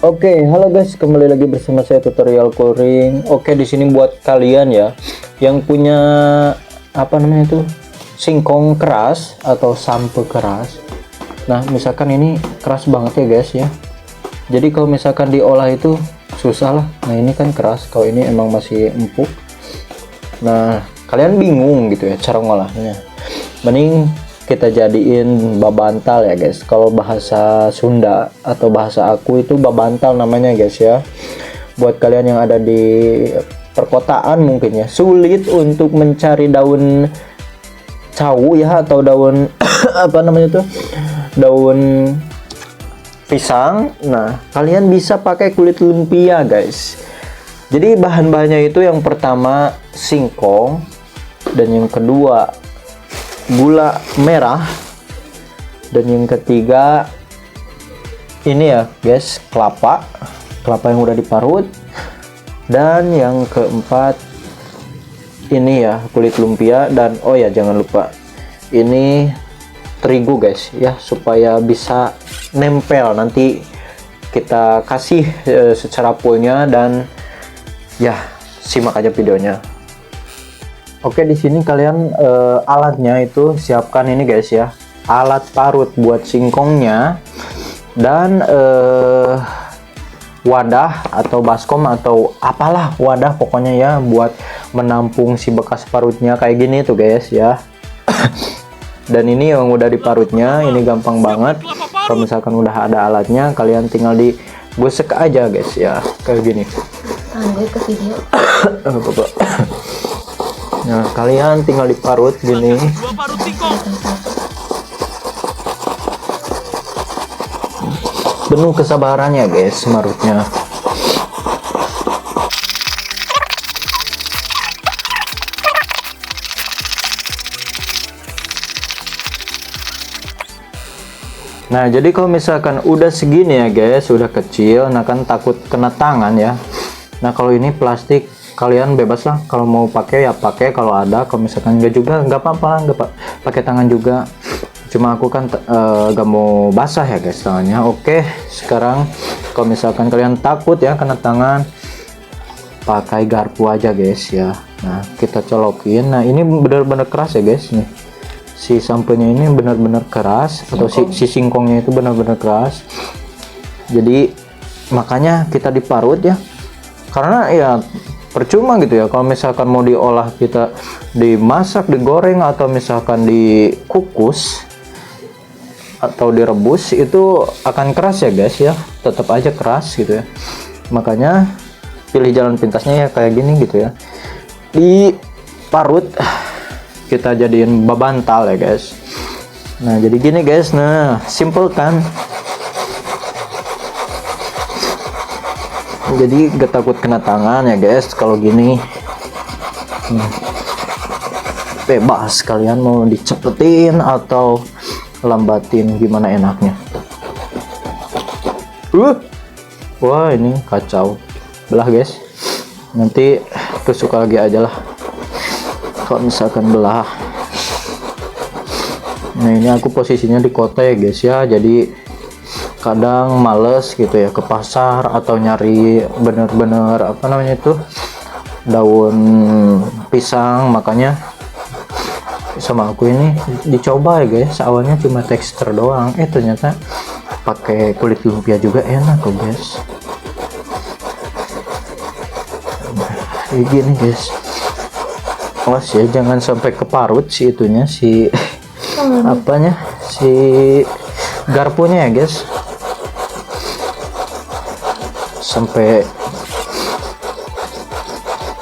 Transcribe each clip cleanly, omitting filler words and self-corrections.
Oke, halo guys, kembali lagi bersama saya tutorial coring. Oke, di sini buat kalian ya yang punya apa namanya itu singkong keras atau sampo keras. Nah, misalkan ini keras banget ya guys ya. Jadi kalau misalkan diolah itu susah lah. Nah, ini kan keras, kalau ini emang masih empuk. Nah, kalian bingung gitu ya cara ngolahnya. Mending kita jadiin babantal ya guys. Kalau bahasa Sunda atau bahasa aku itu babantal namanya guys ya. Buat kalian yang ada di perkotaan mungkin ya sulit untuk mencari daun cawu ya, atau daun apa namanya tuh, daun pisang. Nah, kalian bisa pakai kulit lumpia guys. Jadi bahan-bahannya itu yang pertama singkong, dan yang kedua gula merah, dan yang ketiga ini ya guys kelapa yang udah diparut, dan yang keempat ini ya kulit lumpia, dan oh ya jangan lupa ini terigu guys ya, supaya bisa nempel nanti kita kasih secara fullnya. Dan ya simak aja videonya. Oke, di sini kalian alatnya itu siapkan ini guys ya, alat parut buat singkongnya, dan wadah atau baskom atau apalah wadah pokoknya ya buat menampung si bekas parutnya kayak gini tuh guys ya. Dan ini yang udah diparutnya, ini gampang banget. Kalau misalkan udah ada alatnya, kalian tinggal digosek aja guys ya, kayak gini. Ke video. Nah, kalian tinggal diparut gini. Penuh kesabarannya guys marutnya. Nah, jadi kalau misalkan udah segini ya guys, udah kecil, nah kan takut kena tangan ya. Nah, kalau ini plastik kalian bebas lah, kalau mau pakai ya pakai, kalau ada. Kalau misalkan enggak juga nggak apa-apa, nggak pakai tangan juga. Cuma aku kan gak mau basah ya guys tangannya. Oke, sekarang kalau misalkan kalian takut ya kena tangan, pakai garpu aja guys ya. Nah, kita colokin. Nah, ini benar-benar keras ya guys nih. Si sampenya ini benar-benar keras, atau si singkongnya itu benar-benar keras. Jadi makanya kita diparut ya. Karena ya percuma gitu ya kalau misalkan mau diolah, kita dimasak, digoreng, atau misalkan dikukus atau direbus, itu akan keras ya guys ya, tetap aja keras gitu ya. Makanya pilih jalan pintasnya ya kayak gini gitu ya, diparut, kita jadiin babantal ya guys. Nah, jadi gini guys. Nah, simple kan. Jadi gak takut kena tangan ya guys kalau gini. Bebas kalian mau dicepetin atau lambatin, gimana enaknya. Wah, ini kacau. Belah guys, nanti tusuk lagi aja lah kalau misalkan belah. Nah, ini aku posisinya di kota ya guys ya, jadi kadang males gitu ya ke pasar atau nyari bener-bener apa namanya itu daun pisang. Makanya sama aku ini dicoba ya guys, awalnya cuma tekstur doang, ternyata pakai kulit lumpia juga enak kok guys. Kayak gini guys, awas ya jangan sampai keparut si itunya, si apanya, si garpunya ya guys, sampai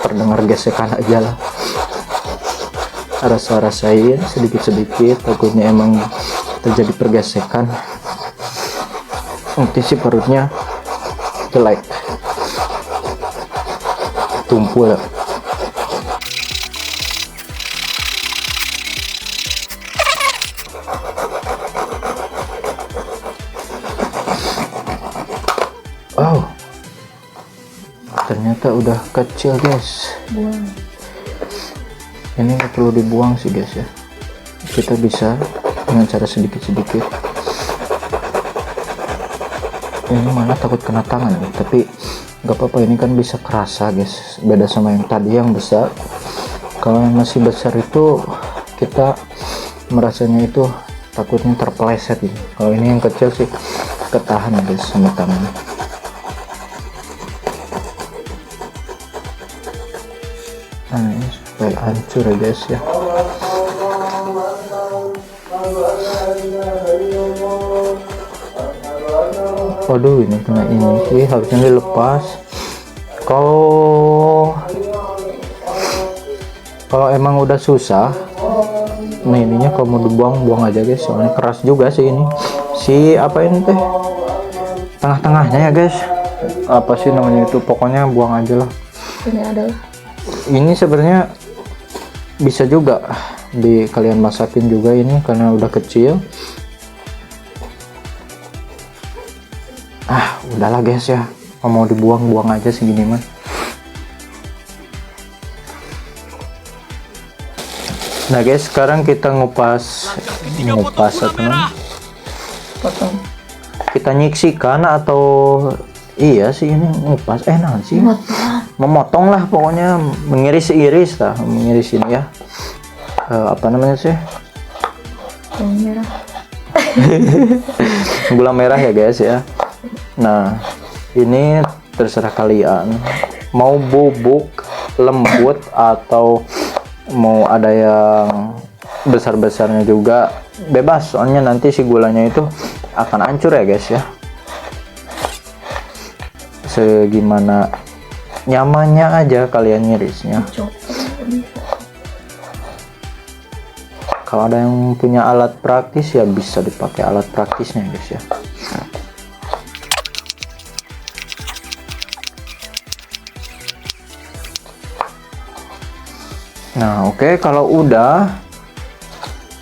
terdengar gesekan aja lah. Rasa-rasain sedikit-sedikit, takutnya emang terjadi pergesekan, nanti si parutnya jelek, tumpul. Oh, ternyata udah kecil guys. Buang. Ini nggak perlu dibuang sih guys ya, kita bisa dengan cara sedikit-sedikit. ini malah takut kena tangan nih, tapi nggak apa-apa, ini kan bisa kerasa guys, beda sama yang tadi yang besar. Kalau yang masih besar itu kita merasanya itu takutnya terpeleset ini. Kalau ini yang kecil sih ketahan guys sama tangan. Nah ini supaya hancur ya guys ya. Waduh, ini kena ini sih, harusnya dilepas. Kalau emang udah susah, nah ininya kalau mau dibuang, buang aja guys, soalnya keras juga sih ini. Si apa ini teh? Tengah-tengahnya ya guys. Apa sih namanya itu? Pokoknya buang aja lah. Ini adalah Ini sebenarnya bisa juga kalian masakin juga ini karena udah kecil. Udahlah guys ya, mau dibuang buang aja segini mah. Nah guys, sekarang kita ngupas apa namanya? potong. Kita nyiksikan atau iya sih ini ngupas, nah sih memotong lah, pokoknya mengiris-iris lah, mengiris ini ya. Apa namanya sih? Bawang merah. Gula merah ya guys ya. Nah ini terserah kalian mau bubuk lembut atau mau ada yang besar-besarnya juga, bebas, soalnya nanti si gulanya itu akan hancur ya guys ya. Segimana nyamannya aja kalian ngirisnya. Kalau ada yang punya alat praktis ya bisa dipakai alat praktisnya guys ya. Nah oke, kalau udah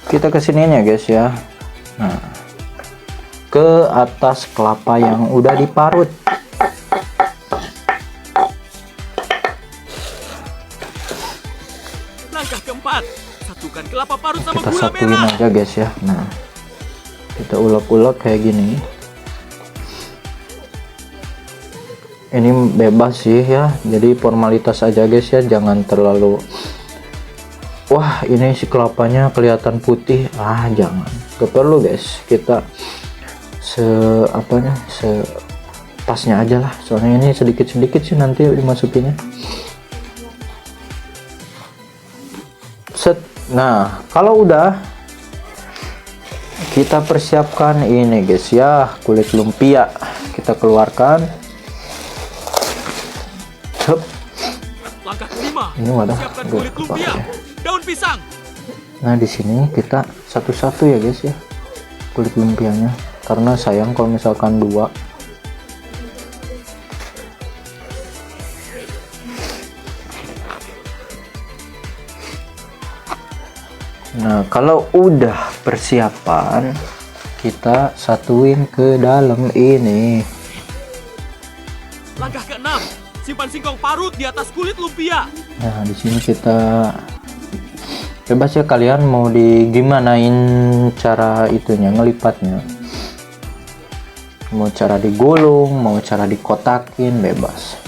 kita kesininya guys ya. Nah ke atas kelapa yang udah diparut. Langkah keempat, satukan kelapa parut sama Kita gula satuin merah. aja guys ya. Nah kita ulek-ulek kayak gini. Ini bebas sih ya, jadi formalitas aja guys ya, jangan terlalu wah ini si kelapanya kelihatan putih, jangan, gak perlu guys. Kita pasnya aja lah, soalnya ini sedikit-sedikit sih nanti dimasukinnya. Set. Nah kalau udah kita persiapkan ini guys ya, kulit lumpia kita keluarkan. Hup. Langkah kelima, Ini wadah siapkan nggak kulit kepake lumpia, ya. daun pisang. Nah di sini kita satu-satu ya guys ya kulit lumpianya, karena sayang kalau misalkan dua. Nah kalau udah persiapan, kita satuin ke dalam ini. Langkah keenam, simpan singkong parut di atas kulit lumpia. Nah di sini kita bebas ya, kalian mau gimanain cara itunya, ngelipatnya, mau cara digulung, mau cara dikotakin, bebas.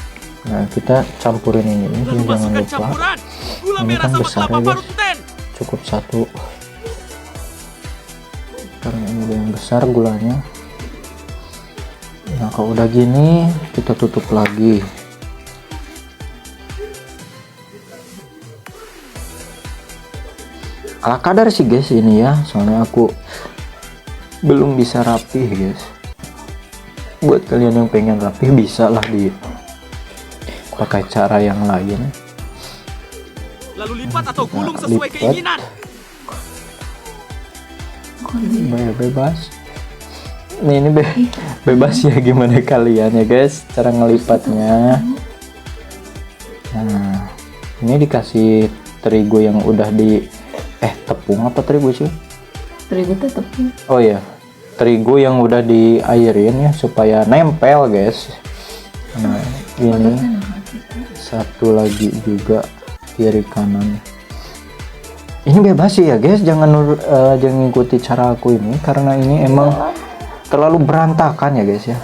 Nah kita campurin ini Lalu jangan masukkan lupa. campuran gula Ini merah kan sama besar kelapa ya, parut guys. ten. Cukup satu karena ini udah yang besar gulanya. Nah kalau udah gini kita tutup lagi. Ala kadar sih guys ini ya, soalnya aku belum bisa rapih guys. Buat kalian yang pengen rapih bisa lah pakai cara yang lain. Lalu lipat atau gulung Nah, sesuai lipat. keinginan. Bebas. Nih ini bebas ya, gimana kalian ya guys cara ngelipatnya. Nah ini dikasih terigu yang udah tepung apa terigu sih? Terigu teh tepung. Oh ya, terigu yang udah diairin ya supaya nempel guys. Nah ini satu lagi juga kiri kanan. Ini bebas sih ya guys, jangan ikuti cara aku ini karena ini emang terlalu berantakan ya guys ya.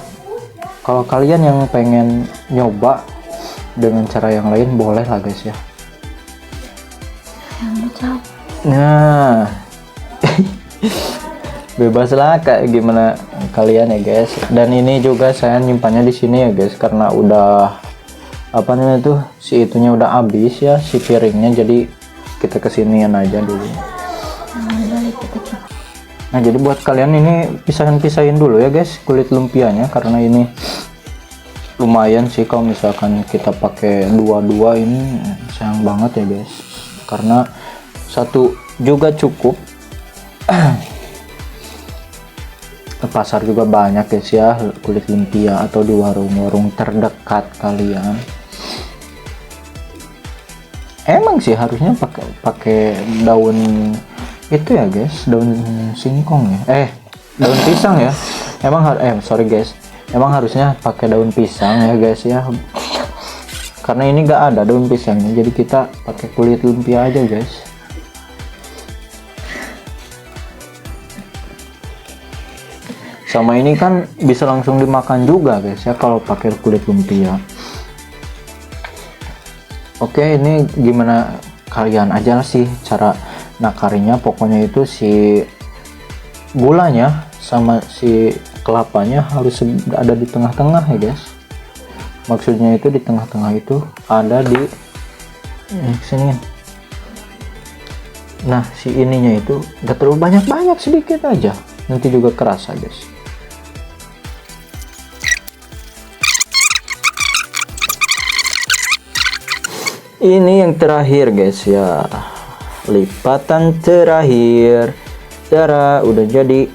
Kalau kalian yang pengen nyoba dengan cara yang lain boleh lah guys ya. Yang ngecap. Nah, bebas lah kayak gimana kalian ya guys. Dan ini juga saya nyimpannya di sini ya guys, karena udah apa namanya tuh, si itunya udah habis ya, si piringnya, jadi kita kesinian aja dulu. Nah jadi buat kalian ini pisahin dulu ya guys kulit lumpianya, karena ini lumayan sih kalau misalkan kita pakai dua-dua, ini sayang banget ya guys, karena satu juga cukup. Pasar juga banyak guys ya kulit lumpia, atau di warung-warung terdekat kalian. Emang sih harusnya pakai daun itu ya guys, daun singkong ya, daun pisang ya. Sorry guys, emang harusnya pakai daun pisang ya guys ya, karena ini gak ada daun pisangnya, jadi kita pakai kulit lumpia aja guys. Sama ini kan bisa langsung dimakan juga guys ya kalau pakai kulit lumpia. Oke, ini gimana kalian aja sih cara nakarinya. Pokoknya itu si gulanya sama si kelapanya harus ada di tengah-tengah ya guys. Maksudnya itu di tengah-tengah itu ada di sini. Nah si ininya itu gak terlalu banyak, sedikit aja, nanti juga kerasa guys. Ini yang terakhir guys ya, lipatan terakhir. Cara udah jadi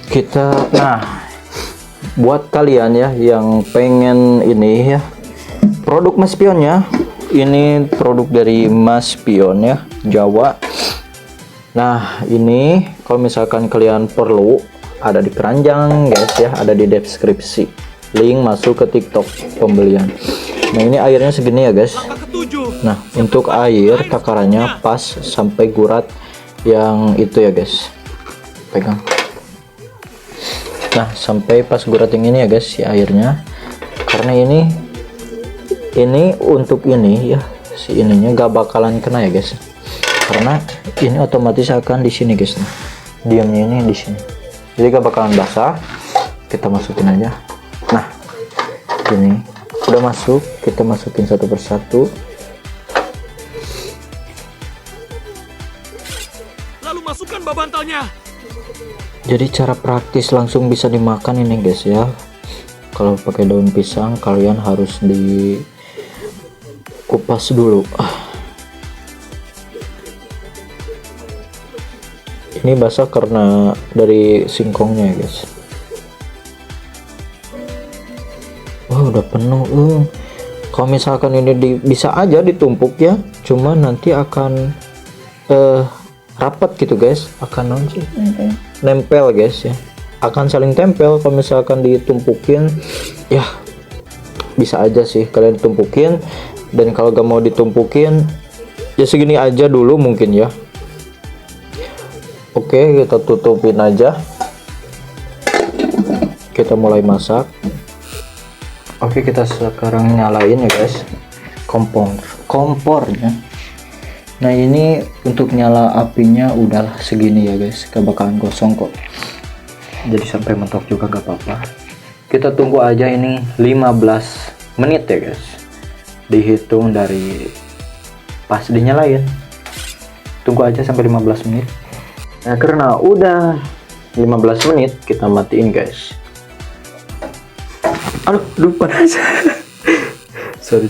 kita. Nah buat kalian ya yang pengen ini ya, produk Mas Pionnya, ini produk dari Mas Pion ya, Jawa. Nah ini kalau misalkan kalian perlu, ada di keranjang guys ya, ada di deskripsi, link masuk ke TikTok pembelian. Nah ini airnya segini ya guys. Nah untuk air takarannya pas sampai gurat yang itu ya guys, pegang. Nah sampai pas gurat yang ini ya guys si airnya, karena ini untuk ini ya, si ininya gak bakalan kena ya guys, karena ini otomatis akan di sini guys. Nah, diamnya ini di sini, jadi gak bakalan basah. Kita masukin aja. Nah ini udah masuk, kita masukin satu persatu. Lalu masukkan babantalnya. Jadi cara praktis langsung bisa dimakan ini guys ya. Kalau pakai daun pisang kalian harus dikupas dulu. Ini basah karena dari singkongnya ya guys. Wah udah penuh. Kalau misalkan ini bisa aja ditumpuk ya, cuma nanti akan rapat gitu guys, akan nempel guys ya, akan saling tempel. Kalau misalkan ditumpukin ya bisa aja sih kalian tumpukin, dan kalau gak mau ditumpukin ya segini aja dulu mungkin ya. Oke kita tutupin aja, kita mulai masak. Oke kita sekarang nyalain ya guys kompornya. Nah ini untuk nyala apinya udah segini ya guys, gak bakalan gosong kok, jadi sampai mentok juga gak apa-apa. Kita tunggu aja ini 15 menit ya guys, dihitung dari pas dinyalain. Tunggu aja sampai 15 menit. Nah karena udah 15 menit kita matiin guys. Aduh panas. sorry.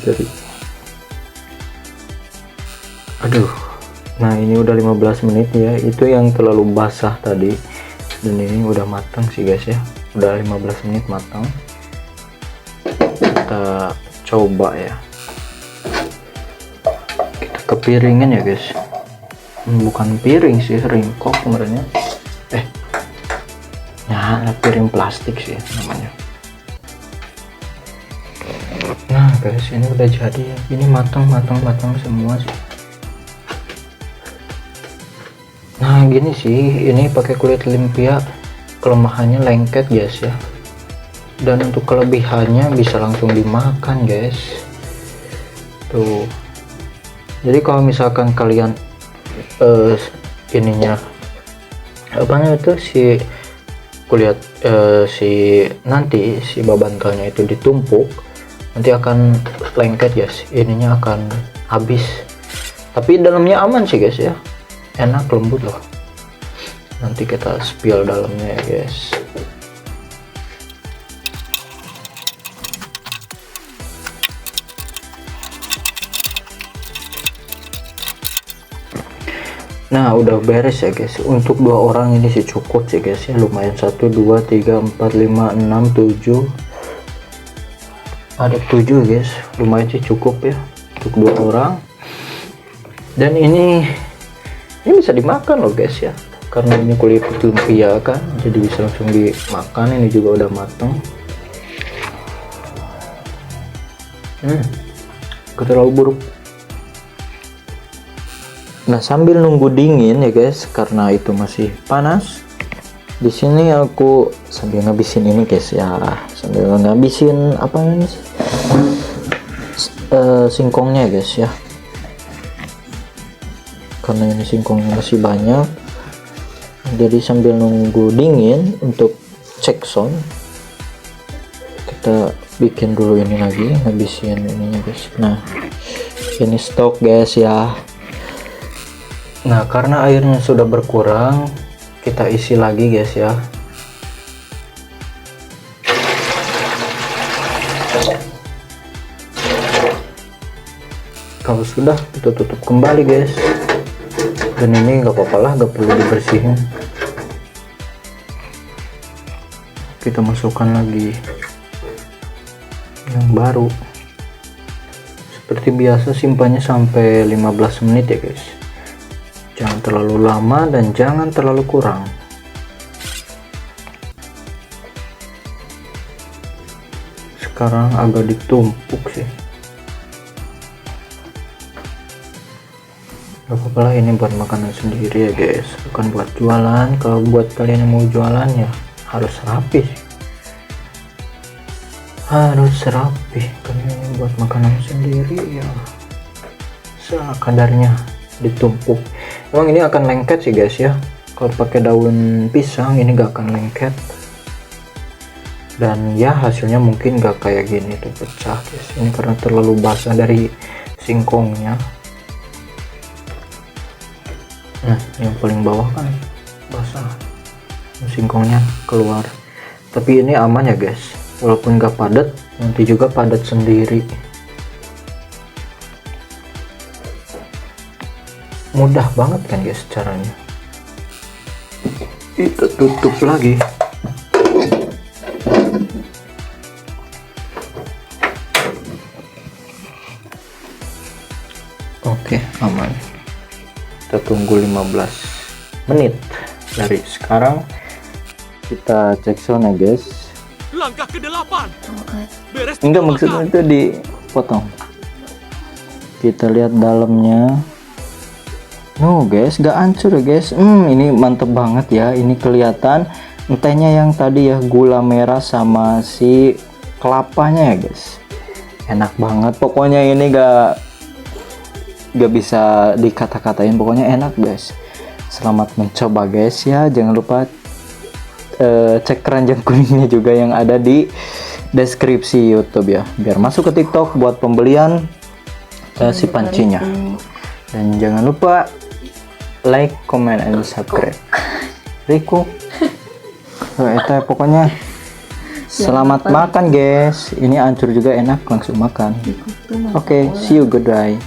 Aduh. Nah ini udah 15 menit ya, itu yang terlalu basah tadi, dan ini udah matang sih guys ya, udah 15 menit matang. Kita coba ya, kita kepiringin ya guys. Bukan piring sih, ringkok sebenarnya. Nah piring plastik sih namanya. Nah guys ini udah jadi ya, ini matang semua sih. Nah gini sih, ini pakai kulit lumpia kelemahannya lengket guys ya, dan untuk kelebihannya bisa langsung dimakan guys. Tuh, jadi kalau misalkan kalian ininya apa namanya itu si kulihat nanti si babantalnya itu ditumpuk, nanti akan lengket guys, ininya akan habis. Tapi dalamnya aman sih guys ya, enak, lembut loh. Nanti kita spill dalamnya ya guys. Nah udah beres ya guys, untuk 2 orang ini sih cukup sih guys ya, lumayan. 1 2 3 4 5 6 7, ada 7 guys, lumayan sih cukup ya untuk 2 orang. Dan ini bisa dimakan loh guys ya, karena ini kulit lumpia kan, jadi bisa langsung dimakan. Ini juga udah matang. Gak terlalu buruk. Nah sambil nunggu dingin ya guys, karena itu masih panas, di sini aku sambil ngabisin ini guys ya, sambil ngabisin apa ini singkongnya guys ya, karena ini singkongnya masih banyak. Jadi sambil nunggu dingin untuk cek sound, kita bikin dulu ini lagi, ngabisin ininya guys. Nah ini stok guys ya. Nah karena airnya sudah berkurang, kita isi lagi guys ya. Kalau sudah, kita tutup kembali guys. Dan ini nggak apa-apa lah, nggak perlu dibersihin. Kita masukkan lagi yang baru. Seperti biasa simpannya sampai 15 menit ya guys. Jangan terlalu lama dan jangan terlalu kurang. Sekarang agak ditumpuk sih. Gak apa-apa lah, ini buat makanan sendiri ya guys, bukan buat jualan. Kalau buat kalian yang mau jualan ya harus rapi sih. Harus rapi, karena ini buat makanan sendiri ya sekadarnya ditumpuk. Emang ini akan lengket sih guys ya, kalau pakai daun pisang ini gak akan lengket. Dan ya hasilnya mungkin gak kayak gini tuh pecah guys, ini karena terlalu basah dari singkongnya. Nah yang paling bawah kan basah, singkongnya keluar. Tapi ini aman ya guys, walaupun gak padat, nanti juga padat sendiri. Mudah banget kan guys caranya. Kita tutup lagi. Oke, aman. Kita tunggu 15 menit dari sekarang. Kita cek sound ya guys. Langkah ke-8. Beres. Enggak, maksudnya itu dipotong. Kita lihat dalamnya. No guys, gak hancur ya guys. Ini mantep banget ya. Ini kelihatan entahnya yang tadi ya, gula merah sama si kelapanya ya guys. Enak banget. Pokoknya ini gak bisa dikata-katain. Pokoknya enak guys. Selamat mencoba guys ya. Jangan lupa cek keranjang kuningnya juga yang ada di deskripsi YouTube ya, biar masuk ke TikTok buat pembelian si pancinya. Dan jangan lupa like, comment, and subscribe. Riku. Itu pokoknya selamat makan guys. Ini hancur juga enak, langsung makan. Oke, see you, goodbye.